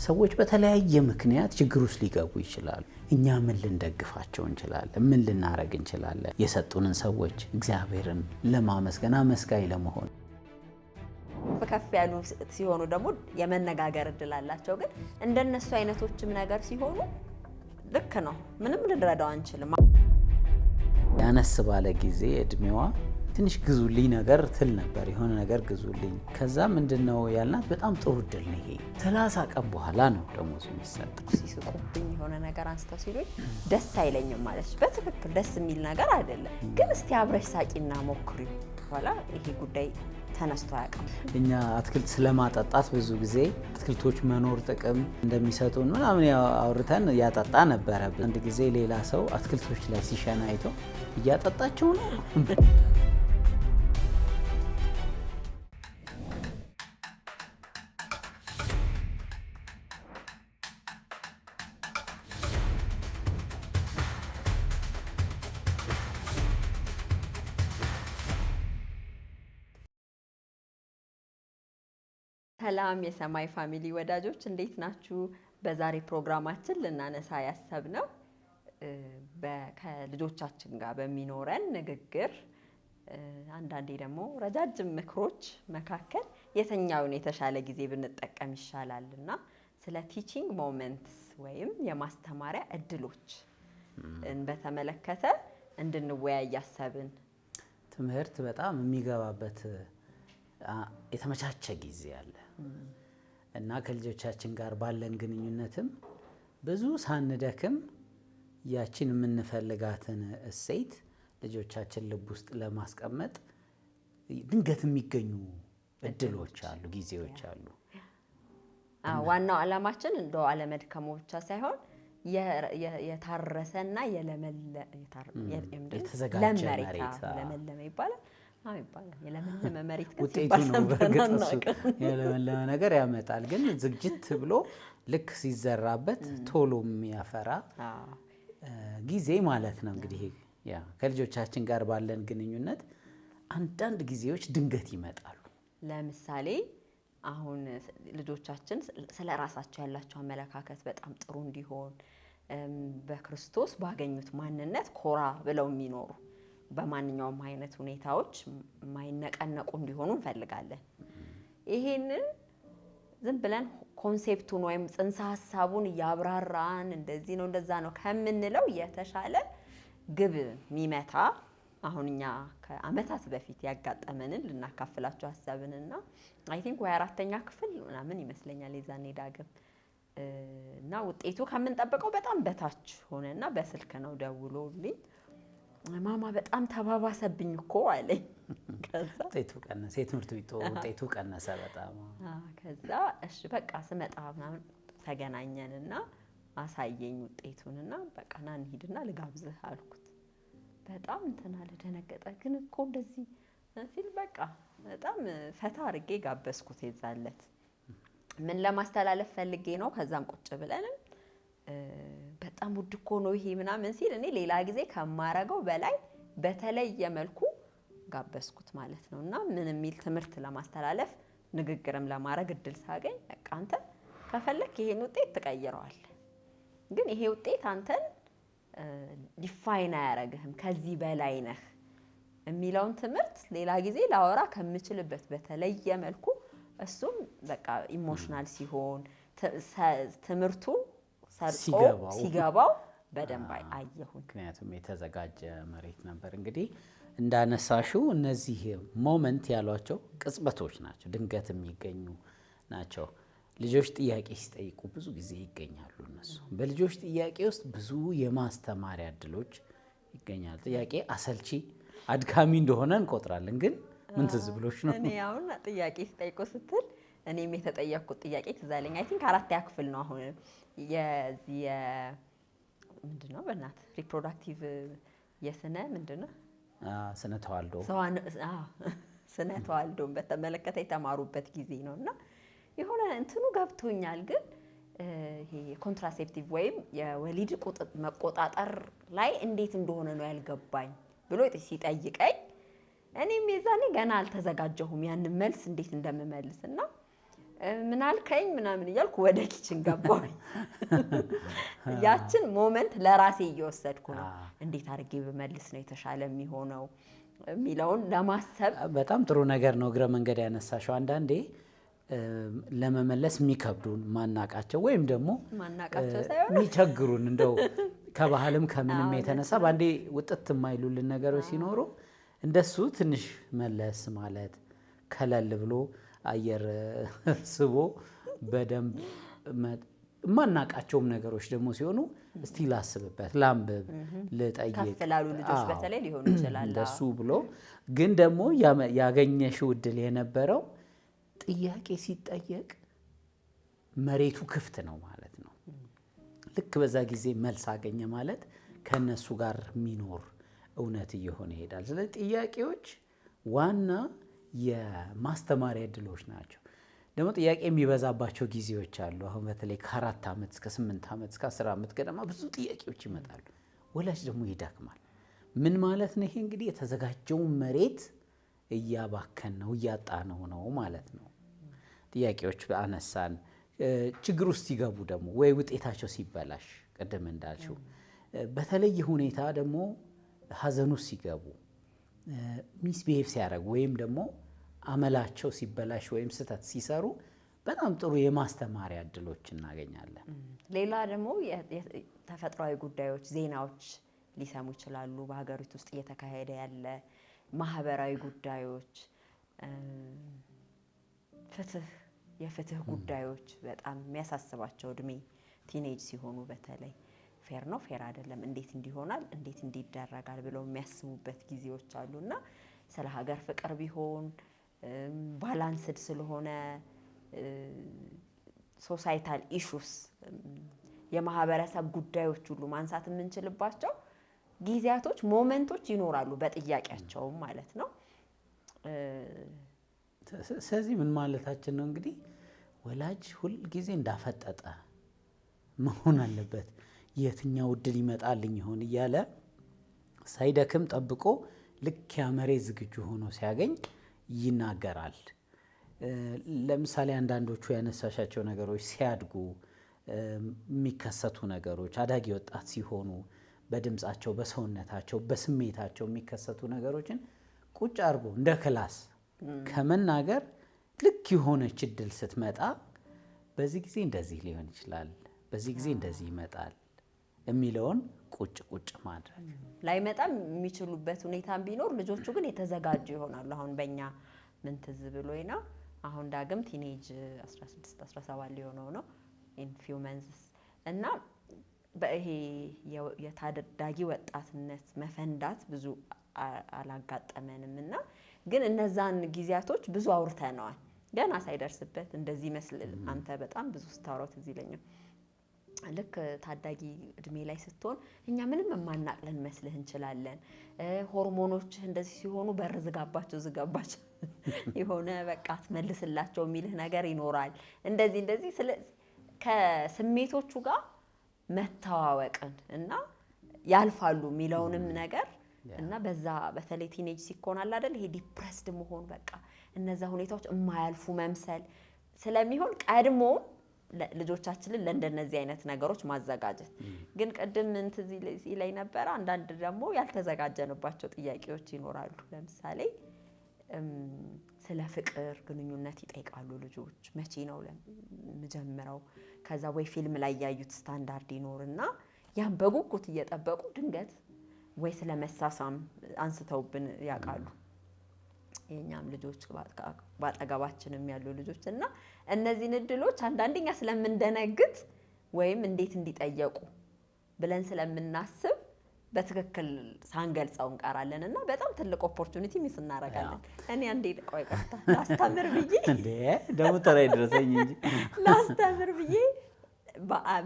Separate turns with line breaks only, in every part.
ሰዎች በተለያየ ምክንያት ችግር ውስጥ ሊገቡ ይችላሉ። እኛ ምን ልንደግፋቸው እንችላለን? ምን ልናረግ እንችላለን? የሰጡንን ሰዎች እግዚአብሔርን ለማመስገን አመስጋኝ ለመሆን
በከፍ ያሉ ሲሆኑ ደግሞ የመነጋገር እድል አላቸው። ግን እንደነሱ አይነቶችም ነገር ሲሆኑ ልክ ነው፣ ምንም ልንረዳው አንችልም።
ያነስ ባለ ጊዜ እድሜዋ ትንሽ ግዙልኝ ነገር ትል ነበር። የሆነ ነገር ግዙልኝ። ከዛ ምንድነው ያልናት? በጣም ጥሩ እድል ነው ይሄ። 30 ቀን በኋላ ነው ደሞዙ የሚሰጠው።
ሲስቁብኝ የሆነ ነገር አንስተው ሲሉኝ ደስ አይለኝም ማለት በትክክል ደስ የሚል ነገር አይደለም። ግን እስቲ አብረሽ ሳቂና ሞክሪ። በኋላ ይሄ ጉዳይ ተነስቶ አያውቅም።
እኛ አትክልት ስለማጠጣት ብዙ ጊዜ አትክልቶች መኖር ጥቅም እንደሚሰጡን ምናምን አውርተን ያጠጣ ነበረ። አንድ ጊዜ ሌላ ሰው አትክልቶች ላይ ሲሸና አይቶ እያጠጣቸው ነው።
ሰላም የሰማይ ፋሚሊ ወዳጆች እንዴት ናችሁ? በዛሬ ፕሮግራማችን ልናነሳ ያሰብነው ከልጆቻችን ጋር በሚኖረን ንግግር አንዳንዴ ደግሞ ረጃጅም ምክሮች መካከል የትኛውን የተሻለ ጊዜ ብንጠቀም ይሻላልና ስለ ቲቺንግ ሞመንትስ ወይም የማስተማሪያ እድሎች በተመለከተ እንድንወያይ ያሰብን።
ትምህርት በጣም የሚገባበት የተመቻቸ ጊዜ አለ እና ከልጆቻችን ጋር ባለን ግንኙነትም ብዙ ሳንደክም ያችን የምንፈልጋትን እሴት ልጆቻችን ልብ ውስጥ ለማስቀመጥ ድንገት የሚገኙ እድሎች አሉ፣ ጊዜዎች አሉ።
ዋናው ዓላማችን እንደው አለመድከሙ ብቻ ሳይሆን የታረሰና
የተዘጋጀ መሬት
ለመለመ ይባላል። የለመለመ መሬት
ውጤቱ ነው። በእርግጥ እሱ የለመለመ ነገር ያመጣል። ግን ዝግጅት ብሎ ልክ ሲዘራበት ቶሎ የሚያፈራ ጊዜ ማለት ነው። እንግዲህ ያ ከልጆቻችን ጋር ባለን ግንኙነት አንዳንድ ጊዜዎች ድንገት ይመጣሉ።
ለምሳሌ አሁን ልጆቻችን ስለ ራሳቸው ያላቸው አመለካከት በጣም ጥሩ እንዲሆን በክርስቶስ ባገኙት ማንነት ኮራ ብለው የሚኖሩ በማንኛውም አይነት ሁኔታዎች ማይነቀነቁ እንዲሆኑ እንፈልጋለን። ይሄንን ዝም ብለን ኮንሴፕቱን ወይም ጽንሰ ሐሳቡን ያብራራን እንደዚህ ነው እንደዛ ነው ከምንለው የተሻለ ግብ የሚመታ አሁን እኛ ከአመታት በፊት ያጋጠመንን ልናካፍላችሁ ሐሳብንና አይ ቲንክ ወይ 4ኛ ክፍል ምናምን ይመስለኛል የዛኔ ዳግም እና ውጤቱ ከምንጠብቀው በጣም በታች ሆነና በስልክ ነው ደውሎልኝ ማማ በጣም ተባባሰብኝ እኮ አለኝ። ከዛ
ውጤቱ ቀነሰ፣ የትምህርት ቤቱ ውጤቱ ቀነሰ በጣም።
ከዛ እሺ በቃ ስመጣ ምናምን ተገናኘንና አሳየኝ ውጤቱንና በቃ ና እንሂድና ልጋብዝህ አልኩት። በጣም እንትን አለ፣ ደነገጠ። ግን እኮ እንደዚህ ሲል በቃ በጣም ፈታ አድርጌ ጋበዝኩት። የዛለት ምን ለማስተላለፍ ፈልጌ ነው? ከዛም ቁጭ ብለንም በጣም ውድ እኮ ነው ይሄ ምናምን ሲል እኔ ሌላ ጊዜ ከማረገው በላይ በተለየ መልኩ ጋበዝኩት ማለት ነው። እና ምን የሚል ትምህርት ለማስተላለፍ ንግግርም ለማድረግ እድል ሳገኝ በቃ አንተ ከፈለክ ይሄን ውጤት ትቀይረዋለህ፣ ግን ይሄ ውጤት አንተን ዲፋይን አያረግህም፣ ከዚህ በላይ ነህ የሚለውን ትምህርት ሌላ ጊዜ ላወራ ከምችልበት በተለየ መልኩ እሱም በቃ ኢሞሽናል ሲሆን ትምህርቱ ሲገባው በደንብ አየሁኝ።
ምክንያቱም የተዘጋጀ መሬት ነበር። እንግዲህ እንዳነሳሽው እነዚህ ሞመንት ያሏቸው ቅጽበቶች ናቸው፣ ድንገት የሚገኙ ናቸው። ልጆች ጥያቄ ሲጠይቁ ብዙ ጊዜ ይገኛሉ። እነሱ በልጆች ጥያቄ ውስጥ ብዙ የማስተማሪያ እድሎች ይገኛሉ። ጥያቄ አሰልቺ አድካሚ እንደሆነ እንቆጥራለን። ግን ምን ትዝ ብሎሽ ነው?
እኔ አሁን ጥያቄ ሲጠይቁ ስትል እኔም የተጠየቅኩት ጥያቄ ትዝ አለኝ። አይ ቲንክ 4ኛ ክፍል ነው። አሁን የዚህ ምንድነው በእናት ሪፕሮዳክቲቭ የስነ ምንድነው
ስነ ተዋልዶ
ስነ ተዋልዶን በተመለከተ የተማሩበት ጊዜ ነውና የሆነ እንትኑ ገብቶኛል። ግን ይሄ ኮንትራሴፕቲቭ ወይም የወሊድ መቆጣጠር ላይ እንዴት እንደሆነ ነው ያልገባኝ ብሎ ሲጠይቀኝ እኔም የዛኔ ገና አልተዘጋጀሁም ያንን መልስ እንዴት እንደምመልስና ምን አልከኝ ምናምን እያልኩ ወደ ኪችን ገባሁኝ። ያችን ሞመንት ለራሴ እየወሰድኩ ነው። እንዴት አድርጌ ብመልስ ነው የተሻለ የሚሆነው የሚለውን ለማሰብ
በጣም ጥሩ ነገር ነው እግረ መንገድ ያነሳሽው። አንዳንዴ ለመመለስ የሚከብዱን ማናቃቸው ወይም ደግሞ
ማናቃቸው ሳይሆን
የሚቸግሩን እንደው ከባህልም ከምንም የተነሳ ባንዴ ውጥት የማይሉልን ነገሮች ሲኖሩ እንደሱ ትንሽ መለስ ማለት ከለል ብሎ አየር ስቦ በደንብ ማናቃቸውም ነገሮች ደግሞ ሲሆኑ እስቲ ላስብበት፣ ላንብብ፣ ልጠይቅ
ከፍ ላሉ ልጆች በተለይ ሊሆን ይችላል
እንደሱ ብሎ ግን ደግሞ ያገኘሽው እድል የነበረው ጥያቄ ሲጠየቅ መሬቱ ክፍት ነው ማለት ነው። ልክ በዛ ጊዜ መልስ አገኘ ማለት ከነሱ ጋር የሚኖር እውነት እየሆነ ይሄዳል። ስለዚህ ጥያቄዎች ዋና የማስተማሪያ እድሎች ናቸው። ደግሞ ጥያቄ የሚበዛባቸው ጊዜዎች አሉ። አሁን በተለይ ከ4 ዓመት እስከ 8 ዓመት እስከ 10 ዓመት ገደማ ብዙ ጥያቄዎች ይመጣሉ። ወላጅ ደግሞ ይደክማል። ምን ማለት ነው? ይሄ እንግዲህ የተዘጋጀውን መሬት እያባከን ነው እያጣነው ነው ማለት ነው። ጥያቄዎች አነሳን፣ ችግር ውስጥ ሲገቡ ደግሞ ወይ ውጤታቸው ሲበላሽ ቅድም እንዳልሽው በተለየ ሁኔታ ደግሞ ሀዘን ውስጥ ሲገቡ ሚስቢሄቭ ሲያደርጉ ወይም ደግሞ አመላቸው ሲበላሽ ወይም ስህተት ሲሰሩ በጣም ጥሩ የማስተማሪያ እድሎች እናገኛለን።
ሌላ ደግሞ ተፈጥሯዊ ጉዳዮች፣ ዜናዎች ሊሰሙ ይችላሉ። በሀገሪቱ ውስጥ እየተካሄደ ያለ ማህበራዊ ጉዳዮች፣ የፍትህ ጉዳዮች በጣም የሚያሳስባቸው እድሜ ቲኔጅ ሲሆኑ በተለይ ፌር ነው ፌር አይደለም፣ እንዴት እንዲሆናል እንዴት እንዲደረጋል ብለው የሚያስቡበት ጊዜዎች አሉና ስለ ሀገር ፍቅር ቢሆን ባላንስድ ስለሆነ ሶሳይታል ኢሹስ የማህበረሰብ ጉዳዮች ሁሉ ማንሳት የምንችልባቸው ጊዜያቶች ሞመንቶች ይኖራሉ፣ በጥያቄያቸውም ማለት ነው።
ስለዚህ ምን ማለታችን ነው እንግዲህ ወላጅ ሁል ጊዜ እንዳፈጠጠ መሆን አለበት። የትኛው እድል ይመጣልኝ ይሆን እያለ ሳይደክም ጠብቆ ልክ ያ መሬት ዝግጁ ሆኖ ሲያገኝ ይናገራል። ለምሳሌ አንዳንዶቹ ያነሳሻቸው ነገሮች ሲያድጉ የሚከሰቱ ነገሮች፣ አዳጊ ወጣት ሲሆኑ በድምፃቸው፣ በሰውነታቸው፣ በስሜታቸው የሚከሰቱ ነገሮችን ቁጭ አድርጎ እንደ ክላስ ከመናገር ልክ የሆነች እድል ስትመጣ በዚህ ጊዜ እንደዚህ ሊሆን ይችላል፣ በዚህ ጊዜ እንደዚህ ይመጣል የሚለውን ቁጭ ቁጭ ማድረግ
ላይመጣም የሚችሉበት ሁኔታም ቢኖር ልጆቹ ግን የተዘጋጁ ይሆናሉ። አሁን በእኛ ምን ትዝ ብሎኝ ነው፣ አሁን ዳግም ቲኔጅ 16 17 ሊሆነው ነው ኢን ፊው መንዝስ እና በይሄ የታዳጊ ወጣትነት መፈንዳት ብዙ አላጋጠመንም እና ግን እነዛን ጊዜያቶች ብዙ አውርተነዋል። ገና ሳይደርስበት እንደዚህ መስል አንተ በጣም ብዙ ስታወራው ትዝ ይለኛል። ልክ ታዳጊ እድሜ ላይ ስትሆን እኛ ምንም የማናቅለን መስልህ እንችላለን። ሆርሞኖች እንደዚህ ሲሆኑ በር ዝጋባቸው የሆነ በቃ ትመልስላቸው የሚልህ ነገር ይኖራል። እንደዚህ ከስሜቶቹ ጋር መተዋወቅን እና ያልፋሉ የሚለውንም ነገር እና በዛ በተለይ ቲኔጅ ሲኮን አለ አይደል ይሄ ዲፕረስድ መሆን በቃ እነዛ ሁኔታዎች የማያልፉ መምሰል ስለሚሆን ቀድሞ ልጆቻችንን ለእንደነዚህ አይነት ነገሮች ማዘጋጀት። ግን ቅድም እንትዚ ላይ ነበር አንዳንድ ደግሞ ያልተዘጋጀንባቸው ጥያቄዎች ይኖራሉ። ለምሳሌ ስለ ፍቅር ግንኙነት ይጠይቃሉ ልጆች። መቼ ነው የምጀምረው? ከዛ ወይ ፊልም ላይ ያዩት ስታንዳርድ ይኖርና ያን በጉጉት እየጠበቁ ድንገት ወይ ስለ መሳሳም አንስተውብን ያውቃሉ። የኛም ልጆች ባጠገባችንም ያሉ ልጆች እና እነዚህን እድሎች አንዳንደኛ ስለምንደነግጥ ወይም እንዴት እንዲጠየቁ ብለን ስለምናስብ በትክክል ሳንገልጸው እንቀራለን እና በጣም ትልቅ ኦፖርቹኒቲ ሚስ እናደርጋለን። እኔ አንዴ ቆይ ቀርታ ላስተምር ብዬ
እንዴ ደግሞ ተራይ ድረሰኝ እንጂ
ላስተምር ብዬ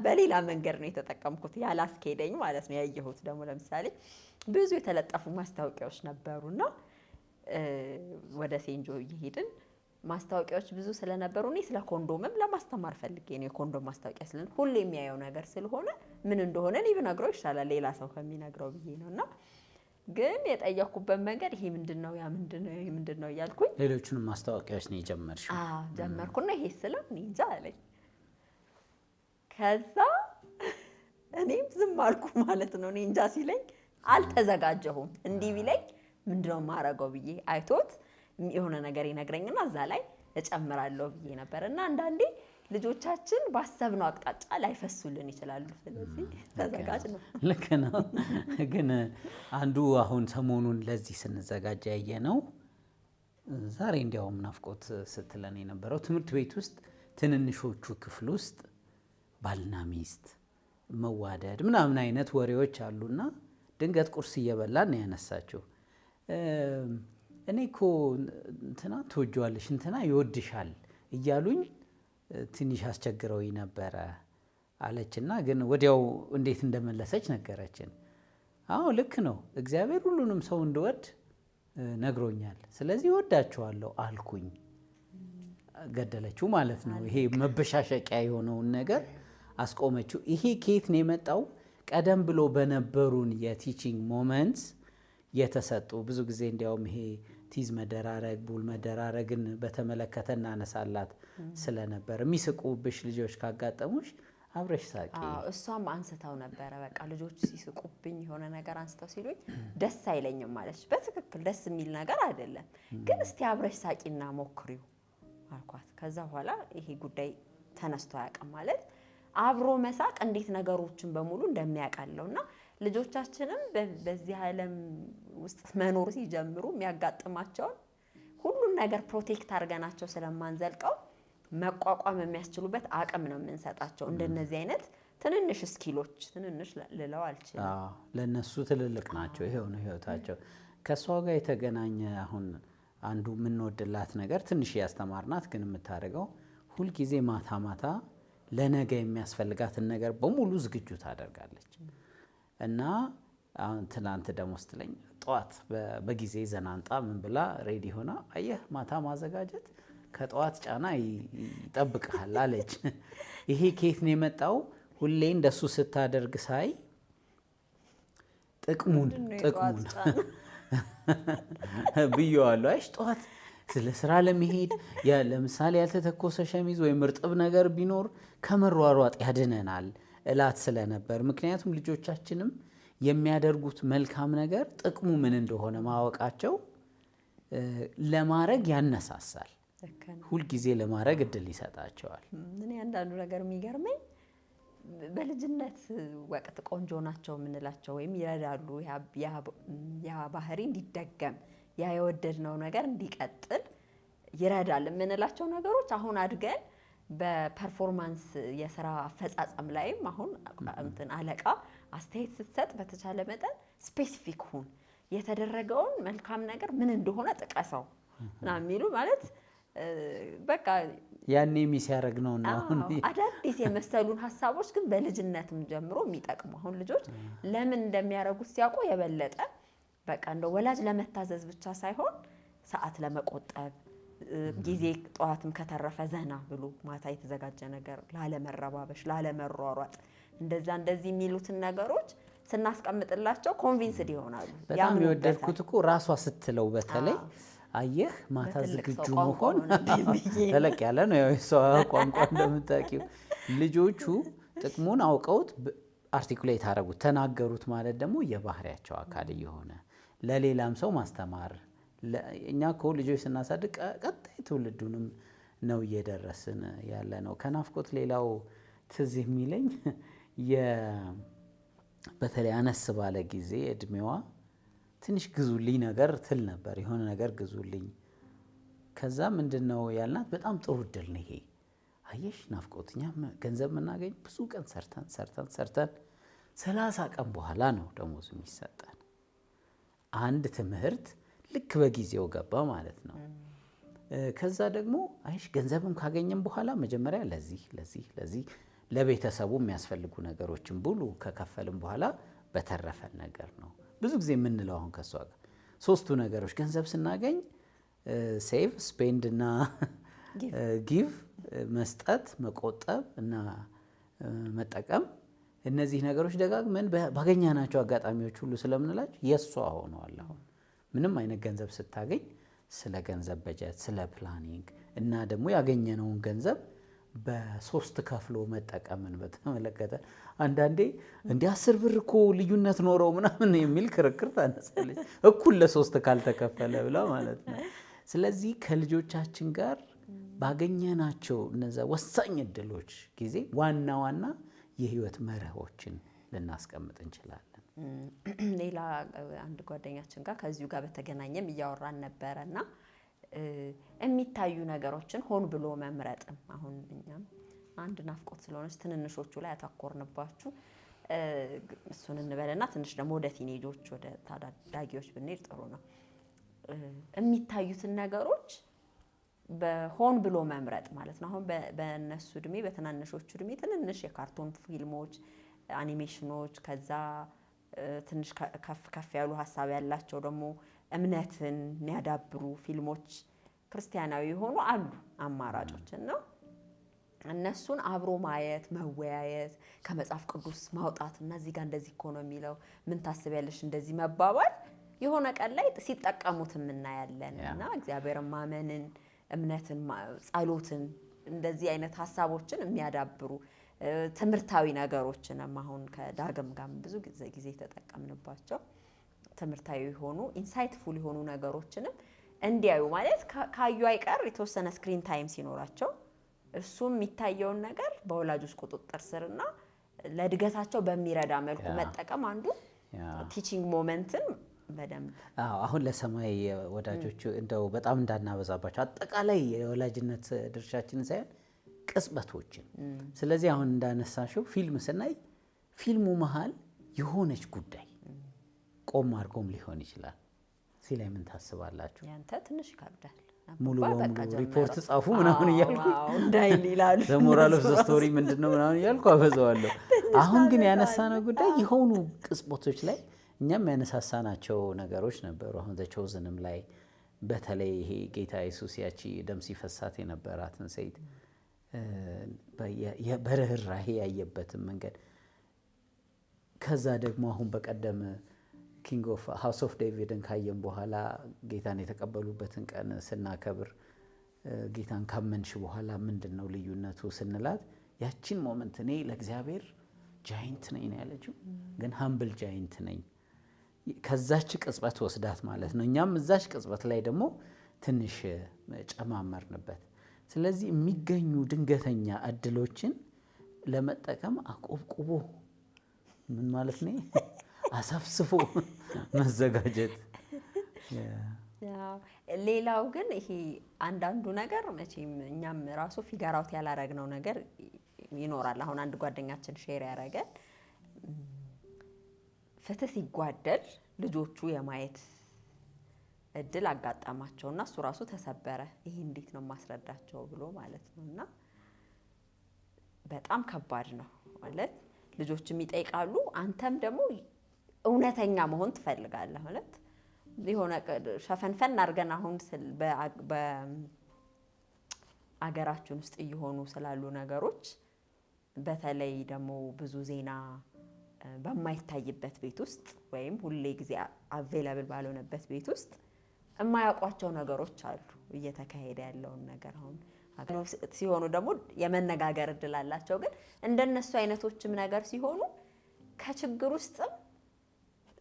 በሌላ መንገድ ነው የተጠቀምኩት ያላስኬደኝ ማለት ነው። ያየሁት ደግሞ ለምሳሌ ብዙ የተለጠፉ ማስታወቂያዎች ነበሩና ወደ ሴንጆ እየሄድን ማስታወቂያዎች ብዙ ስለነበሩ እኔ ስለ ኮንዶምም ለማስተማር ፈልጌ ነው። የኮንዶም ማስታወቂያ ስለሆነ ሁሌ የሚያየው ነገር ስለሆነ ምን እንደሆነ እኔ ብነግረው ይሻላል ሌላ ሰው ከሚነግረው ብዬ ነውና ግን የጠየኩበት መንገድ ይሄ ምንድነው ያ ምንድነው ይሄ ምንድነው እያልኩኝ
ሌሎቹንም ማስታወቂያዎች ነው የጀመርሽው?
ጀመርኩና ይሄ ስለው እኔ እንጃ አለኝ። ከዛ እኔም ዝም አልኩ ማለት ነው። እኔ እንጃ ሲለኝ አልተዘጋጀሁም። እንዲህ ቢለኝ ምንድነው የማደርገው ብዬ አይቶት የሆነ ነገር ይነግረኝና እዛ ላይ እጨምራለሁ ብዬ ነበር። እና አንዳንዴ ልጆቻችን ባሰብነው አቅጣጫ ላይፈሱልን ይችላሉ። ስለዚህ ተዘጋጅ ነው።
ልክ ነው። ግን አንዱ አሁን ሰሞኑን ለዚህ ስንዘጋጅ ያየነው ዛሬ እንዲያውም ናፍቆት ስትለን የነበረው ትምህርት ቤት ውስጥ ትንንሾቹ ክፍል ውስጥ ባልና ሚስት መዋደድ ምናምን አይነት ወሬዎች አሉና ድንገት ቁርስ እየበላን ያነሳችው እኔ እኮ እንትና ትወጂዋለሽ እንትና ይወድሻል እያሉኝ ትንሽ አስቸግረውኝ ነበረ አለችና ግን ወዲያው እንዴት እንደመለሰች ነገረችን። አዎ ልክ ነው፣ እግዚአብሔር ሁሉንም ሰው እንድወድ ነግሮኛል፣ ስለዚህ እወዳቸዋለሁ አልኩኝ። ገደለችው ማለት ነው። ይሄ መበሻሸቂያ የሆነውን ነገር አስቆመችው። ይሄ ከየት ነው የመጣው? ቀደም ብሎ በነበሩን የቲቺንግ ሞመንትስ የተሰጡ ብዙ ጊዜ እንዲያውም ይሄ ቲዝ መደራረግ ቡል መደራረግን በተመለከተ እናነሳላት ስለነበር የሚስቁብሽ ልጆች ካጋጠሙሽ አብረሽ ሳቂ።
እሷም አንስተው ነበረ። በቃ ልጆች ሲስቁብኝ የሆነ ነገር አንስተው ሲሉኝ ደስ አይለኝም ማለች። በትክክል ደስ የሚል ነገር አይደለም፣ ግን እስቲ አብረሽ ሳቂና ሞክሪው አልኳት። ከዛ በኋላ ይሄ ጉዳይ ተነስቶ አያውቅም ማለት አብሮ መሳቅ እንዴት ነገሮችን በሙሉ እንደሚያውቃለውና ልጆቻችንም በዚህ ዓለም ውስጥ መኖር ሲጀምሩ የሚያጋጥማቸውን ሁሉን ነገር ፕሮቴክት አድርገናቸው ስለማንዘልቀው መቋቋም የሚያስችሉበት አቅም ነው የምንሰጣቸው። እንደነዚህ አይነት ትንንሽ ስኪሎች ትንንሽ ልለው አልችልም።
ለነሱ ትልልቅ ናቸው። ይሄው ነው ህይወታቸው። ከሷ ጋር የተገናኘ አሁን አንዱ የምንወድላት ነገር ትንሽ ያስተማርናት ግን የምታደርገው ሁልጊዜ ማታ ማታ ለነገ የሚያስፈልጋትን ነገር በሙሉ ዝግጁ ታደርጋለች። እና አሁን ትናንት ደግሞ ስትለኝ ጠዋት በጊዜ ዘናንጣ ምን ብላ ሬዲ ሆና አየህ ማታ ማዘጋጀት ከጠዋት ጫና ይጠብቅሃል አለች። ይሄ ከየት ነው የመጣው? ሁሌ እንደሱ ስታደርግ ሳይ ጥቅሙን ብየዋለሁ። አይሽ ጠዋት ስለ ስራ ለመሄድ ለምሳሌ ያልተተኮሰ ሸሚዝ ወይም እርጥብ ነገር ቢኖር ከመሯሯጥ ያድነናል እላት ስለነበር። ምክንያቱም ልጆቻችንም የሚያደርጉት መልካም ነገር ጥቅሙ ምን እንደሆነ ማወቃቸው ለማድረግ ያነሳሳል። ሁልጊዜ ለማድረግ እድል ይሰጣቸዋል።
እኔ አንዳንዱ ነገር የሚገርመኝ በልጅነት ወቅት ቆንጆ ናቸው የምንላቸው ወይም ይረዳሉ ያ ባህሪ እንዲደገም ያ የወደድነው ነገር እንዲቀጥል ይረዳል የምንላቸው ነገሮች አሁን አድገን በፐርፎርማንስ የስራ አፈጻጸም ላይም አሁን እንትን አለቃ አስተያየት ስትሰጥ በተቻለ መጠን ስፔሲፊክ ሁን፣ የተደረገውን መልካም ነገር ምን እንደሆነ ጥቀሰው እና የሚሉ ማለት በቃ
ያኔ የሚያደርግ ነውና አሁን
አዳዲስ የመሰሉን ሀሳቦች ግን በልጅነትም ጀምሮ የሚጠቅሙ አሁን ልጆች ለምን እንደሚያደርጉት ሲያውቁ የበለጠ በቃ እንደ ወላጅ ለመታዘዝ ብቻ ሳይሆን ሰዓት ለመቆጠብ ጊዜ ጠዋትም ከተረፈ ዘና ብሎ ማታ የተዘጋጀ ነገር ላለመረባበሽ፣ ላለመሯሯጥ እንደዚህ የሚሉትን ነገሮች ስናስቀምጥላቸው ኮንቪንስድ ይሆናሉ።
በጣም የወደድኩት እኮ ራሷ ስትለው በተለይ አየህ ማታ ዝግጁ መሆን ተለቅ ያለ ነው። ያው እሷ ቋንቋ እንደምታውቂው ልጆቹ ጥቅሙን አውቀውት አርቲኩሌት አደረጉት፣ ተናገሩት ማለት ደግሞ የባህሪያቸው አካል እየሆነ ለሌላም ሰው ማስተማር። እኛ እኮ ልጆች ስናሳድግ ቀጣይ ትውልዱንም ነው እየደረስን ያለ ነው። ከናፍቆት ሌላው ትዝ የሚለኝ በተለይ አነስ ባለ ጊዜ እድሜዋ ትንሽ ግዙልኝ ነገር ትል ነበር። የሆነ ነገር ግዙልኝ። ከዛ ምንድነው ያልናት? በጣም ጥሩ እድል ነው ይሄ። አየሽ ናፍቆት፣ እኛ ገንዘብ የምናገኝ ብዙ ቀን ሰርተን 30 ቀን በኋላ ነው ደሞዝ የሚሰጠን። አንድ ትምህርት ልክ በጊዜው ገባ ማለት ነው። ከዛ ደግሞ አይሽ ገንዘብም ካገኘም በኋላ መጀመሪያ ለዚህ ለቤተሰቡ የሚያስፈልጉ ነገሮችን ሁሉ ከከፈልም በኋላ በተረፈን ነገር ነው ብዙ ጊዜ የምንለው። አሁን ከሷ ጋር ሶስቱ ነገሮች ገንዘብ ስናገኝ ሴቭ፣ ስፔንድ እና ጊቭ፣ መስጠት፣ መቆጠብ እና መጠቀም። እነዚህ ነገሮች ደጋግመን ባገኘናቸው አጋጣሚዎች ሁሉ ስለምንላቸው የሷ ሆነዋል። አሁን ምንም አይነት ገንዘብ ስታገኝ ስለ ገንዘብ በጀት፣ ስለ ፕላኒንግ እና ደግሞ ያገኘነውን ገንዘብ በሶስት ከፍሎ መጠቀምን በተመለከተ አንዳንዴ እንደ 10 ብር እኮ ልዩነት ኖረው ምናምን የሚል ክርክር ታነሳለች። እኩል ለሶስት ካልተከፈለ ብላ ማለት ነው። ስለዚህ ከልጆቻችን ጋር ባገኘናቸው እነዛ ወሳኝ እድሎች ጊዜ ዋና ዋና የህይወት መርሆችን ልናስቀምጥ እንችላለን።
ሌላ አንድ ጓደኛችን ጋር ከዚሁ ጋር በተገናኘም እያወራን ነበረና የሚታዩ ነገሮችን ሆን ብሎ መምረጥም አሁን እኛም አንድ ናፍቆት ስለሆነች ትንንሾቹ ላይ አተኮርንባችሁ እሱን እንበልና ትንሽ ደግሞ ወደ ቲኔጆች ወደ ታዳጊዎች ብንሄድ ጥሩ ነው። የሚታዩትን ነገሮች በሆን ብሎ መምረጥ ማለት ነው። አሁን በእነሱ እድሜ በትናንሾቹ እድሜ ትንንሽ የካርቶን ፊልሞች፣ አኒሜሽኖች ከዛ ትንሽ ከፍ ያሉ ሀሳብ ያላቸው ደግሞ እምነትን የሚያዳብሩ ፊልሞች ክርስቲያናዊ የሆኑ አሉ አማራጮች ነው። እነሱን አብሮ ማየት፣ መወያየት፣ ከመጽሐፍ ቅዱስ ማውጣት እና እዚህ ጋር እንደዚህ እኮ ነው የሚለው ምን ታስቢያለሽ እንደዚህ መባባል የሆነ ቀን ላይ ሲጠቀሙት እናያለን እና እግዚአብሔርን ማመንን፣ እምነትን፣ ጸሎትን እንደዚህ አይነት ሀሳቦችን የሚያዳብሩ ትምህርታዊ ነገሮችንም አሁን ከዳግም ጋር ብዙ ጊዜ ተጠቀምንባቸው ትምህርታዊ የሆኑ ኢንሳይትፉል የሆኑ ነገሮችንም እንዲያዩ ማለት ካዩ አይቀር የተወሰነ ስክሪን ታይም ሲኖራቸው እሱም የሚታየውን ነገር በወላጆች ቁጥጥር ስርና ለእድገታቸው በሚረዳ መልኩ መጠቀም አንዱ ቲቺንግ ሞመንትን በደንብ
አሁን ለሰማይ ወዳጆቹ እንደው በጣም እንዳናበዛባቸው አጠቃላይ የወላጅነት ድርሻችንን ሳይሆን ቅጽበቶችን። ስለዚህ አሁን እንዳነሳሽው ፊልም ስናይ ፊልሙ መሃል የሆነች ጉዳይ ቆም አድርጎም ሊሆን ይችላል። እዚህ ላይ ምን ታስባላችሁ?
ያንተ ትንሽ ይከብዳል።
ሙሉ በሙሉ ሪፖርት ጻፉ ምናምን እያልኩ
እንዳይል ይላሉ።
ዘሞራል ኦፍ ዘ ስቶሪ ምንድነው ምናምን እያልኩ አበዛዋለሁ። አሁን ግን ያነሳነው ጉዳይ የሆኑ ቅጽበቶች ላይ እኛም ያነሳሳናቸው ነገሮች ነበሩ። አሁን ዘ ቾዝንም ላይ በተለይ ይሄ ጌታ ኢየሱስ ያቺ ደም ሲፈሳት የነበራትን ሴት በርህራሄ ያየበትን መንገድ ከዛ ደግሞ አሁን በቀደም ኪንግ ኦፍ ሃውስ ኦፍ ዴቪድን ካየን በኋላ ጌታን የተቀበሉበትን ቀን ስናከብር ጌታን ካመንሽ በኋላ ምንድነው ልዩነቱ ስንላት ያቺን ሞመንት እኔ ለእግዚአብሔር ጃይንት ነኝ ነው ያለችው፣ ግን ሃምብል ጃይንት ነኝ። ከዛች ቅጽበት ወስዳት ማለት ነው። እኛም እዛች ቅጽበት ላይ ደግሞ ትንሽ ጨማመርንበት። ስለዚህ የሚገኙ ድንገተኛ እድሎችን ለመጠቀም አቆብቁቦ ምን ማለት ነው አሳፍስፎ መዘጋጀት።
ሌላው ግን ይሄ አንዳንዱ ነገር መቼም እኛም ራሱ ፊገር አውት ያላረግነው ነገር ይኖራል። አሁን አንድ ጓደኛችን ሼር ያረገን ፍትህ ሲጓደል ልጆቹ የማየት እድል አጋጣማቸውና እሱ ራሱ ተሰበረ። ይሄ እንዴት ነው ማስረዳቸው ብሎ ማለት ነውና በጣም ከባድ ነው ማለት ልጆችም ይጠይቃሉ። አንተም ደግሞ እውነተኛ መሆን ትፈልጋለህ ማለት የሆነ ሸፈንፈን አድርገን አሁን በአገራችን ውስጥ እየሆኑ ስላሉ ነገሮች በተለይ ደግሞ ብዙ ዜና በማይታይበት ቤት ውስጥ ወይም ሁሌ ጊዜ አቬይላብል ባልሆነበት ቤት ውስጥ የማያውቋቸው ነገሮች አሉ። እየተካሄደ ያለውን ነገር አሁን ሲሆኑ ደግሞ የመነጋገር እድል አላቸው። ግን እንደነሱ አይነቶችም ነገር ሲሆኑ ከችግር ውስጥም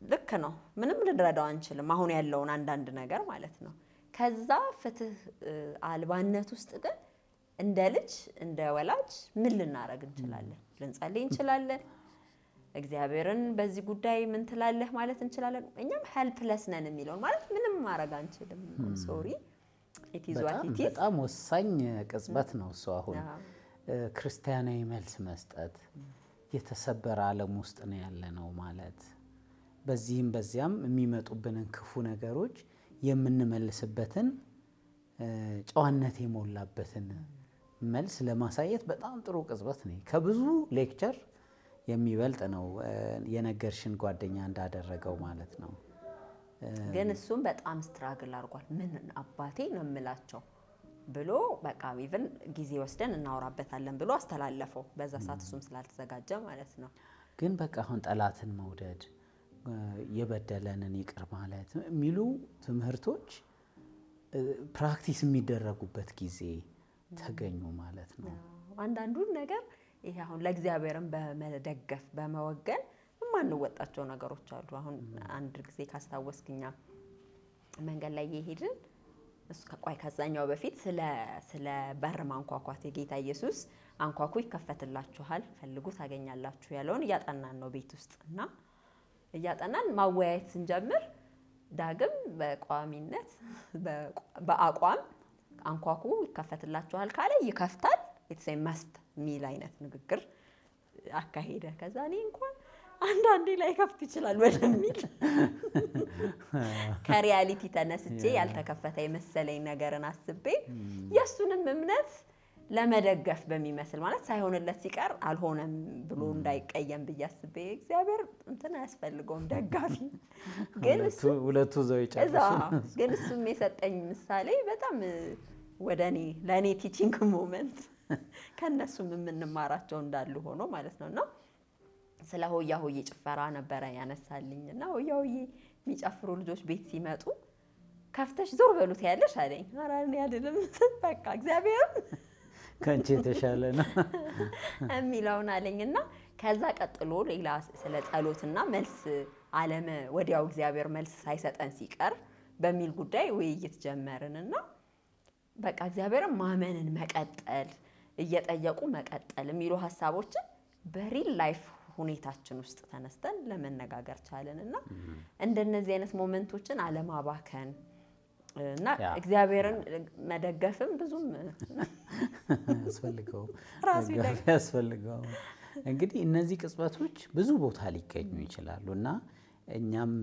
ልክ ነው ምንም ልንረዳው አንችልም አሁን ያለውን አንዳንድ ነገር ማለት ነው። ከዛ ፍትህ አልባነት ውስጥ ግን እንደ ልጅ እንደ ወላጅ ምን ልናረግ እንችላለን? ልንጸልይ እንችላለን። እግዚአብሔርን በዚህ ጉዳይ ምን ትላለህ ማለት እንችላለን። እኛም ሄልፕለስ ነን የሚለውን ማለት ምንም ማረግ አንችልም። ሶሪ ኢት ኢዝ ዋት ኢት ኢዝ።
በጣም ወሳኝ ቅጽበት ነው እሱ። አሁን ክርስቲያናዊ መልስ መስጠት የተሰበረ ዓለም ውስጥ ነው ያለነው ማለት በዚህም በዚያም የሚመጡብንን ክፉ ነገሮች የምንመልስበትን ጨዋነት የሞላበትን መልስ ለማሳየት በጣም ጥሩ ቅጽበት ነው። ከብዙ ሌክቸር የሚበልጥ ነው የነገርሽን ጓደኛ እንዳደረገው ማለት ነው።
ግን እሱም በጣም ስትራግል አድርጓል። ምን አባቴ ነው የምላቸው ብሎ በቃ ኢቭን ጊዜ ወስደን እናወራበታለን ብሎ አስተላለፈው። በዛ ሰዓት እሱም ስላልተዘጋጀ ማለት ነው።
ግን በቃ አሁን ጠላትን መውደድ፣ የበደለንን ይቅር ማለት የሚሉ ትምህርቶች ፕራክቲስ የሚደረጉበት ጊዜ ተገኙ ማለት ነው።
አንዳንዱን ነገር ይሄ አሁን ለእግዚአብሔርን በመደገፍ በመወገን የማንወጣቸው ነገሮች አሉ። አሁን አንድ ጊዜ ካስታወስክኛ መንገድ ላይ የሄድን እሱ ከዛኛው በፊት ስለ በር ማንኳኳት የጌታ ኢየሱስ አንኳኩ ይከፈትላችኋል፣ ፈልጉ ታገኛላችሁ ያለውን እያጠናን ነው ቤት ውስጥ እና እያጠናን ማወያየት ስንጀምር ዳግም በቋሚነት በአቋም አንኳኩ ይከፈትላችኋል ካለ ይከፍታል የተሰይ መስት ሚል አይነት ንግግር አካሄደ። ከዛ እኔ እንኳን አንዳንዴ ላይ ከፍት ይችላል ወደሚል ከሪያሊቲ ተነስቼ ያልተከፈተ የመሰለኝ ነገርን አስቤ የሱንም እምነት ለመደገፍ በሚመስል ማለት ሳይሆንለት ሲቀር አልሆነም ብሎ እንዳይቀየም ብያስቤ እግዚአብሔር እንትን አያስፈልገውም ደጋፊ ግን
ሁለቱ ዘው ይጫወታል።
ግን እሱም የሰጠኝ ምሳሌ በጣም ወደኔ ለኔ ቲቺንግ ሞመንት ከነሱም የምንማራቸው እንዳሉ ሆኖ ማለት ነውና ስለ ሆያ ሆዬ ጭፈራ ነበረ ያነሳልኝና ሆያ ሆዬ የሚጨፍሩ ልጆች ቤት ሲመጡ ከፍተሽ ዞር በሉት ያለሽ አለኝ። ኧረ እኔ አይደለም በቃ እግዚአብሔር
ከንቺ የተሻለ ነው
የሚለውን አለኝና ከዛ ቀጥሎ ሌላ ስለ ጸሎትና መልስ ዓለም ወዲያው እግዚአብሔር መልስ ሳይሰጠን ሲቀር በሚል ጉዳይ ውይይት ጀመርንና በቃ እግዚአብሔርን ማመንን መቀጠል እየጠየቁ መቀጠል የሚሉ ሀሳቦችን በሪል ላይፍ ሁኔታችን ውስጥ ተነስተን ለመነጋገር ቻለንና እንደነዚህ አይነት ሞመንቶችን አለማባከን እና እግዚአብሔርን መደገፍም ብዙም
ያስፈልገው እንግዲህ እነዚህ ቅጽበቶች ብዙ ቦታ ሊገኙ ይችላሉ እና እኛም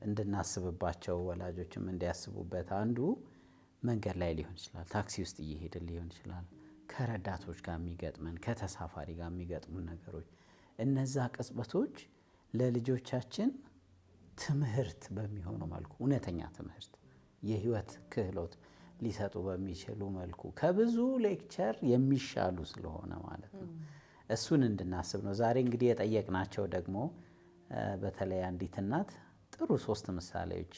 እንድናስብባቸው ወላጆችም እንዲያስቡበት አንዱ መንገድ ላይ ሊሆን ይችላል፣ ታክሲ ውስጥ እየሄድን ሊሆን ይችላል፣ ከረዳቶች ጋር የሚገጥመን ከተሳፋሪ ጋር የሚገጥሙን ነገሮች እነዛ ቅጽበቶች ለልጆቻችን ትምህርት በሚሆኑ መልኩ እውነተኛ ትምህርት የህይወት ክህሎት ሊሰጡ በሚችሉ መልኩ ከብዙ ሌክቸር የሚሻሉ ስለሆነ ማለት ነው እሱን እንድናስብ ነው። ዛሬ እንግዲህ የጠየቅናቸው ደግሞ በተለይ አንዲት እናት ጥሩ 3 ምሳሌዎች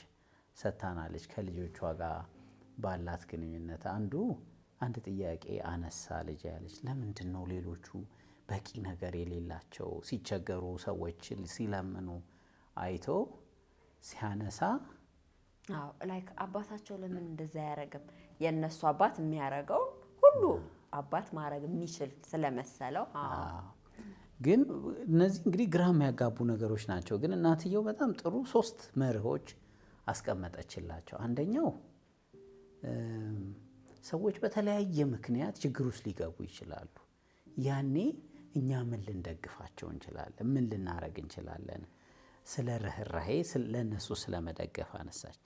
ሰጥታናለች ከልጆቿ ጋር ባላት ግንኙነት። አንድ ጥያቄ አነሳ ልጅ ያለች ለምንድን ነው ሌሎቹ በቂ ነገር የሌላቸው ሲቸገሩ ሰዎች ሲለምኑ አይቶ ሲያነሳ
ላይክ አባታቸው ለምን እንደዛ ያረጋም የነሱ አባት የሚያረጋው ሁሉ አባት ማረግ የሚችል ስለመሰለው
ግን እነዚህ እንግዲህ ግራ የሚያጋቡ ነገሮች ናቸው። ግን እናትየው በጣም ጥሩ 3 መርሆች አስቀመጠችላቸው። አንደኛው ሰዎች በተለያየ ምክንያት ችግር ውስጥ ሊገቡ ይችላሉ። ያኔ እኛ ምን ልንደግፋቸው እንችላለን? ምን ልናረግ እንችላለን? ስለ ርህራሄ ለነሱ ስለመደገፍ አነሳች።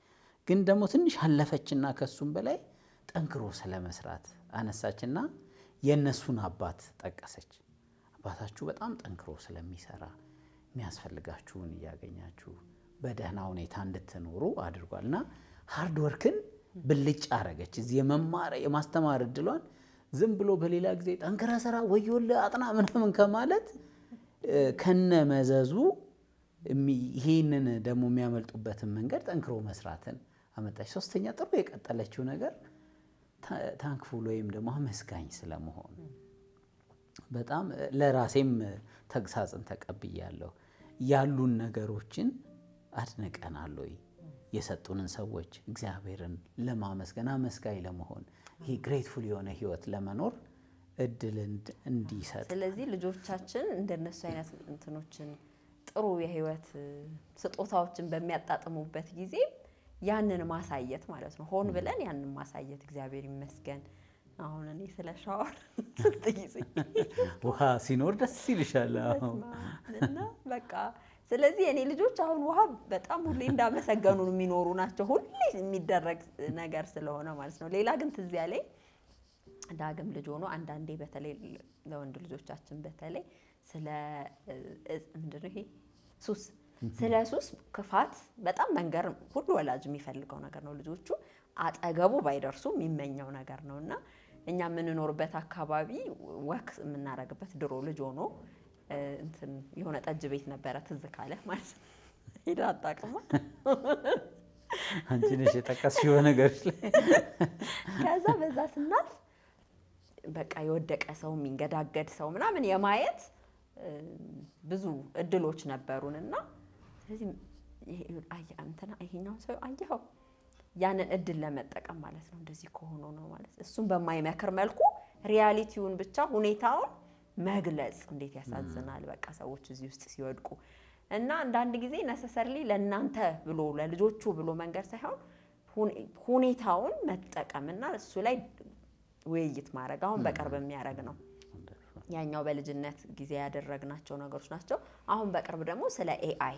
ግን ደግሞ ትንሽ አለፈችና ከሱም በላይ ጠንክሮ ስለመስራት አነሳችና የነሱን አባት ጠቀሰች። አባታችሁ በጣም ጠንክሮ ስለሚሰራ የሚያስፈልጋችሁን እያገኛችሁ በደህና ሁኔታ እንድትኖሩ አድርጓልና ሃርድ ወርክን ብልጭ አረገች። እዚህ የማስተማር እድሏን ዝም ብሎ በሌላ ጊዜ ጠንክራ ስራ ወዮልህ አጥና ምናምን ከማለት ከነመዘዙ ይሄንን ደግሞ የሚያመልጡበትን መንገድ ጠንክሮ መስራትን አመጣች። 3ኛ ጥሩ የቀጠለችው ነገር ታንክፉል ወይም ደግሞ አመስጋኝ ስለመሆን በጣም ለራሴም ተግሳጽን ተቀብያለሁ። ያሉን ነገሮችን አድንቀናል ወይ? የሰጡንን ሰዎች እግዚአብሔርን ለማመስገን አመስጋኝ ለመሆን ይሄ ግሬትፉል የሆነ ህይወት ለመኖር እድል እንዲሰጥ።
ስለዚህ ልጆቻችን እንደነሱ አይነት እንትኖችን ጥሩ የህይወት ስጦታዎችን በሚያጣጥሙበት ጊዜ ያንን ማሳየት ማለት ነው። ሆን ብለን ያንን ማሳየት። እግዚአብሔር ይመስገን አሁን እኔ ስለ ሻወር ስትይዝ
ውሃ ሲኖር ደስ ይልሻል
እና በቃ ስለዚህ እኔ ልጆች አሁን ውሃ በጣም ሁሌ እንዳመሰገኑ የሚኖሩ ናቸው። ሁሌ የሚደረግ ነገር ስለሆነ ማለት ነው። ሌላ ግን ትዝ ያለኝ ዳግም ልጅ ሆኖ አንዳንዴ በተለይ ለወንድ ልጆቻችን በተለይ ስለ ምንድነው ይሄ ሱስ ስለ ሱስ ክፋት በጣም መንገር ሁሉ ወላጅ የሚፈልገው ነገር ነው። ልጆቹ አጠገቡ ባይደርሱ የሚመኘው ነገር ነውና እኛ የምንኖርበት አካባቢ ወክ የምናረግበት ድሮ ልጅ ሆኖ እንትን የሆነ ጠጅ ቤት ነበረ ትዝ ካለህ ማለት ነው። ሄዳ አታውቅም።
አንቺ ነሽ የጠቀስሽው ነገሮች ላይ።
ከዛ በዛ ስናልፍ በቃ የወደቀ ሰው የሚንገዳገድ ሰው ምናምን የማየት ብዙ እድሎች ነበሩን እና ስለዚህ ይሄኛውን ሰው አየኸው ያንን እድል ለመጠቀም ማለት ነው። እንደዚህ ከሆነ ነው ማለት እሱን በማይመክር መልኩ ሪያሊቲውን ብቻ ሁኔታውን መግለጽ እንዴት ያሳዝናል። በቃ ሰዎች እዚህ ውስጥ ሲወድቁ እና አንዳንድ ጊዜ ነሰሰርሊ ለእናንተ ብሎ ለልጆቹ ብሎ መንገድ ሳይሆን ሁኔታውን መጠቀምና እሱ ላይ ውይይት ማድረግ አሁን በቅርብ የሚያደርግ ነው። ያኛው በልጅነት ጊዜ ያደረግናቸው ነገሮች ናቸው። አሁን በቅርብ ደግሞ ስለ ኤአይ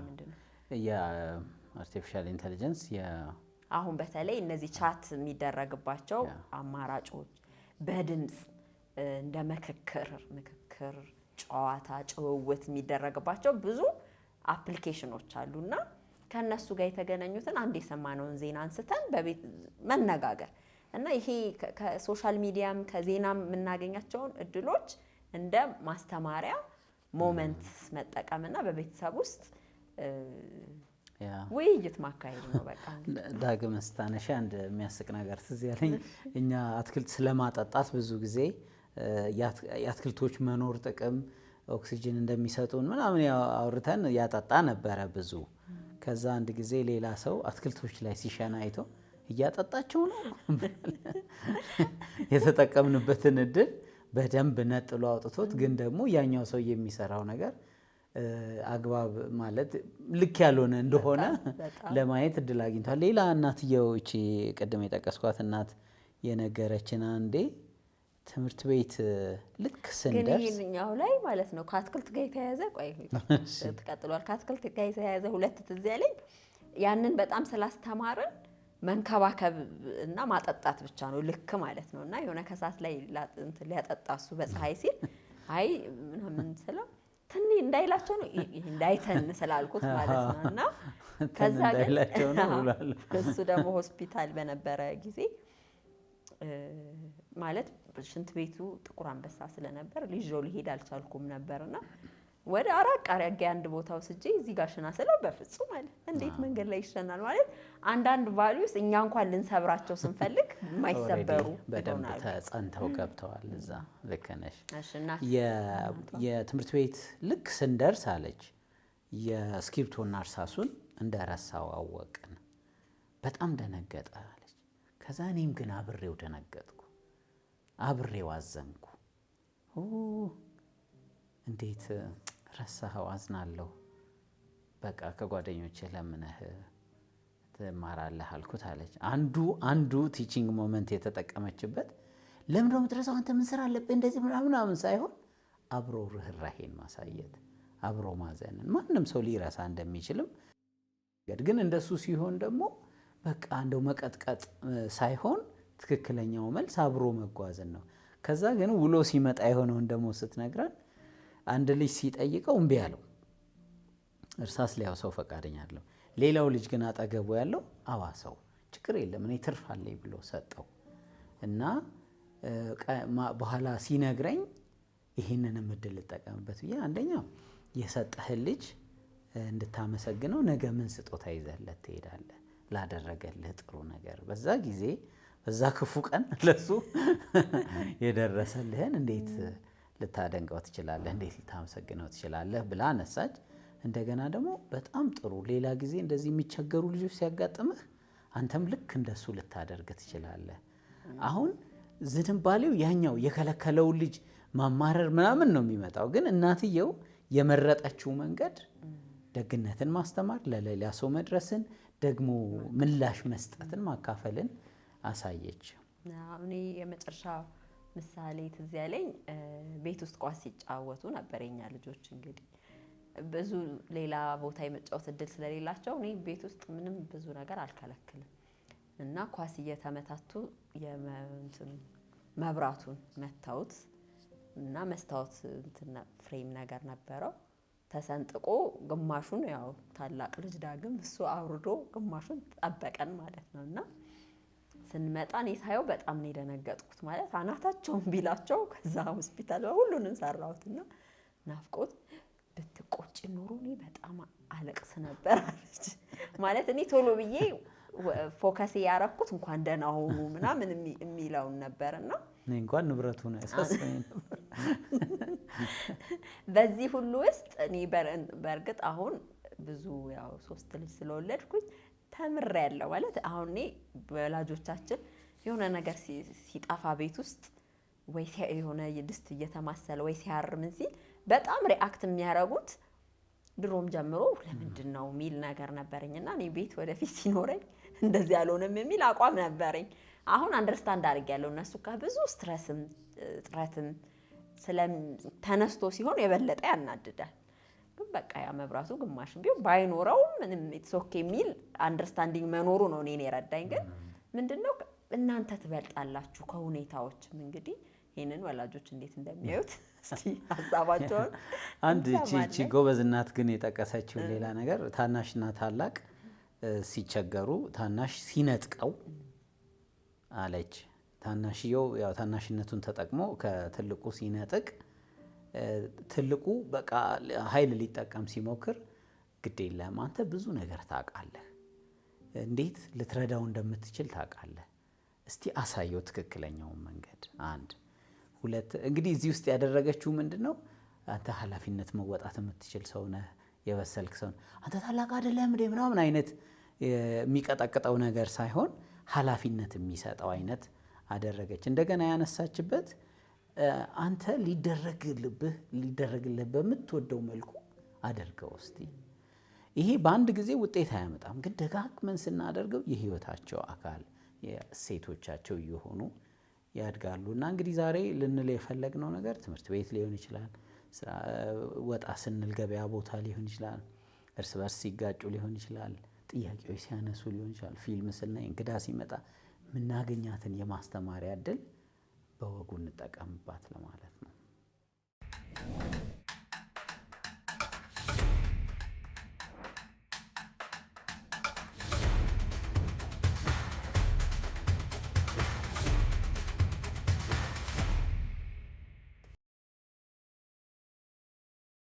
ምንድን ነው
የአርቲፊሻል ኢንተሊጀንስ
አሁን በተለይ እነዚህ ቻት የሚደረግባቸው አማራጮች በድምፅ እንደ ምክክር ጨዋታ ጭውውት የሚደረግባቸው ብዙ አፕሊኬሽኖች አሉና ከነሱ ጋር የተገናኙትን አንድ የሰማነውን ዜና አንስተን በቤት መነጋገር እና ይሄ ከሶሻል ሚዲያም ከዜናም የምናገኛቸውን እድሎች እንደ ማስተማሪያ ሞመንት መጠቀምና በቤተሰብ ውስጥ ውይይት ማካሄድ ነው። በቃ
ዳግም ስታነሺ አንድ የሚያስቅ ነገር ትዝ ያለኝ እኛ አትክልት ስለማጠጣት ብዙ ጊዜ የአትክልቶች መኖር ጥቅም ኦክሲጅን እንደሚሰጡን ምናምን አውርተን ያጠጣ ነበረ ብዙ። ከዛ አንድ ጊዜ ሌላ ሰው አትክልቶች ላይ ሲሸና አይቶ እያጠጣቸው ነው የተጠቀምንበትን እድል በደንብ ነጥሎ አውጥቶት ግን ደግሞ ያኛው ሰው የሚሰራው ነገር አግባብ ማለት ልክ ያልሆነ እንደሆነ ለማየት እድል አግኝቷል። ሌላ እናትየው እቺ ቅድም የጠቀስኳት እናት የነገረችን አንዴ ትምህርት ቤት ልክ ስንደርስ
ግን ይሄኛው ላይ ማለት ነው ከአትክልት ጋር የተያያዘ ተቀጥሏል። ከአትክልት ጋር የተያያዘ ሁለት ትዝ ያለኝ ያንን በጣም ስላስተማርን መንከባከብ እና ማጠጣት ብቻ ነው ልክ ማለት ነው። እና የሆነ ከሳት ላይ ሊያጠጣ እሱ በፀሐይ ሲል አይ ምናምን ስለው ትንሽ እንዳይላቸው ነው እንዳይተን ስላልኩት ማለት ነው። እና ከዛ ግን እሱ ደግሞ ሆስፒታል በነበረ ጊዜ ማለት ሽንት ቤቱ ጥቁር አንበሳ ስለነበር ልጅው ሊሄድ አልቻልኩም ነበርና ወደ አራቅ አረጋ አንድ ቦታ ወስጄ እዚህ ጋር ሽና ስለው በፍጹም አለ እንዴት መንገድ ላይ ይሸናል ማለት አንዳንድ ቫልዩስ እኛ እንኳን ልንሰብራቸው ስንፈልግ የማይሰበሩ
በደንብ ተጸንተው ገብተዋል እዛ። ልክ ነሽ። የትምህርት ቤት ልክ ስንደርስ አለች የእስክሪብቶና እርሳሱን እንደረሳው አወቅን። በጣም ደነገጠ አለች። ከዛ እኔም ግን አብሬው ደነገጥኩ፣ አብሬው አዘንኩ። እንዴት ረሳኸው? አዝናለሁ። በቃ ከጓደኞቼ ለምነህ ትማራለህ አልኩት አለች። አንዱ ቲቺንግ ሞመንት የተጠቀመችበት ለምን ነው የምትረሳው? አንተ ምን ስራ አለብህ እንደዚህ ምናምን ሳይሆን አብሮ ርህራሄን ማሳየት፣ አብሮ ማዘንን ማንም ሰው ሊረሳ እንደሚችልም ግን እንደሱ ሲሆን ደግሞ በቃ እንደው መቀጥቀጥ ሳይሆን ትክክለኛው መልስ አብሮ መጓዝን ነው። ከዛ ግን ውሎ ሲመጣ የሆነውን ደግሞ ስትነግረን አንድ ልጅ ሲጠይቀው እምቢ አለው። እርሳስ ሊያው ሰው ፈቃደኛ አይደለም። ሌላው ልጅ ግን አጠገቡ ያለው አዋሰው ችግር የለም እኔ ትርፍ አለኝ ብሎ ሰጠው እና በኋላ ሲነግረኝ ይሄንንም እድል ልጠቀምበት ብዬ አንደኛ የሰጠህን ልጅ እንድታመሰግነው ነገ ምን ስጦታ ይዘህለት ትሄዳለህ ላደረገልህ ጥሩ ነገር በዛ ጊዜ በዛ ክፉ ቀን ለሱ የደረሰልህን እንዴት ልታደንቀው ትችላለህ? እንዴት ልታመሰግነው ትችላለህ? ብላ አነሳች። እንደገና ደግሞ በጣም ጥሩ ሌላ ጊዜ እንደዚህ የሚቸገሩ ልጆች ሲያጋጥምህ አንተም ልክ እንደሱ ልታደርግ ትችላለህ። አሁን ዝንባሌው ያኛው የከለከለው ልጅ ማማረር ምናምን ነው የሚመጣው። ግን እናትየው የመረጠችው መንገድ ደግነትን ማስተማር፣ ለሌላ ሰው መድረስን፣ ደግሞ ምላሽ መስጠትን ማካፈልን አሳየች።
እኔ የመጨረሻ ምሳሌ ትዝ ያለኝ ቤት ውስጥ ኳስ ሲጫወቱ ነበር የኛ ልጆች። እንግዲህ ብዙ ሌላ ቦታ የመጫወት እድል ስለሌላቸው እኔ ቤት ውስጥ ምንም ብዙ ነገር አልከለክልም እና ኳስ እየተመታቱ መብራቱን መታውት እና መስታወት ፍሬም ነገር ነበረው ተሰንጥቆ ግማሹን ያው ታላቅ ልጅ ዳግም እሱ አውርዶ ግማሹን ጠበቀን ማለት ነው። እና ስንመጣ እኔ ሳየው በጣም ነው የደነገጥኩት። ማለት አናታቸውን ቢላቸው ከዛ ሆስፒታል ሁሉንም ሰራሁትና ናፍቆት ብትቆጭ ኖሮ እኔ በጣም አለቅስ ነበር አለች። ማለት እኔ ቶሎ ብዬ ፎከስ ያረኩት እንኳን ደህና ሆኑ ምናምን የሚለውን ነበርና
እኔ እንኳን ንብረቱ ነው ያሳሰበኝ ነበር።
በዚህ ሁሉ ውስጥ እኔ በእርግጥ አሁን ብዙ ያው 3 ልጅ ስለወለድኩኝ ተምሬያለሁ። ማለት አሁን እኔ ወላጆቻችን የሆነ ነገር ሲጠፋ ቤት ውስጥ ወይ የሆነ ድስት እየተማሰለ ወይ ሲያርምን ሲል በጣም ሪአክት የሚያደርጉት ድሮም ጀምሮ ለምንድን ነው የሚል ነገር ነበረኝና እኔ ቤት ወደፊት ሲኖረኝ እንደዚህ አልሆነም የሚል አቋም ነበረኝ። አሁን አንደርስታንድ አድርጌያለሁ። እነሱ ከብዙ ስትረስም ጥረትም ተነስቶ ሲሆን የበለጠ ያናድዳል። ግን በቃ ያ መብራቱ ግማሽም ቢሆን ባይኖረው ምንም ኢትስ ኦኬ የሚል አንደርስታንዲንግ መኖሩ ነው እኔን የረዳኝ። ግን ምንድነው እናንተ ትበልጣላችሁ ከሁኔታዎችም። እንግዲህ ይሄንን ወላጆች እንዴት እንደሚያዩት እስቲ ሀሳባቸውን
አንድ እቺ ጎበዝ እናት ግን የጠቀሰችው ሌላ ነገር ታናሽና ታላቅ ሲቸገሩ ታናሽ ሲነጥቀው አለች። ታናሽየው ያው ታናሽነቱን ተጠቅሞ ከትልቁ ሲነጥቅ ትልቁ በቃ ኃይል ሊጠቀም ሲሞክር ግድ የለም አንተ ብዙ ነገር ታውቃለህ፣ እንዴት ልትረዳው እንደምትችል ታውቃለህ፣ እስቲ አሳየው ትክክለኛውን መንገድ። አንድ ሁለት እንግዲህ እዚህ ውስጥ ያደረገችው ምንድነው? አንተ ኃላፊነት መወጣት የምትችል ሰው ነህ፣ የበሰልክ ሰው ነህ፣ አንተ ታላቅ አይደለም እንዴ ምናምን አይነት የሚቀጠቅጠው ነገር ሳይሆን ኃላፊነት የሚሰጠው አይነት አደረገች። እንደገና ያነሳችበት አንተ ሊደረግልህ በምትወደው መልኩ አድርገው እስቲ። ይሄ በአንድ ጊዜ ውጤት አያመጣም፣ ግን ደጋግመን ስናደርገው የህይወታቸው አካል የእሴቶቻቸው እየሆኑ ያድጋሉ። እና እንግዲህ ዛሬ ልንል የፈለግነው ነገር ትምህርት ቤት ሊሆን ይችላል፣ ወጣ ስንል ገበያ ቦታ ሊሆን ይችላል፣ እርስ በርስ ሲጋጩ ሊሆን ይችላል፣ ጥያቄዎች ሲያነሱ ሊሆን ይችላል፣ ፊልም ስናይ እንግዳ ሲመጣ የምናገኛትን የማስተማሪያ እድል በወጉ እንጠቀምባት ለማለት ነው።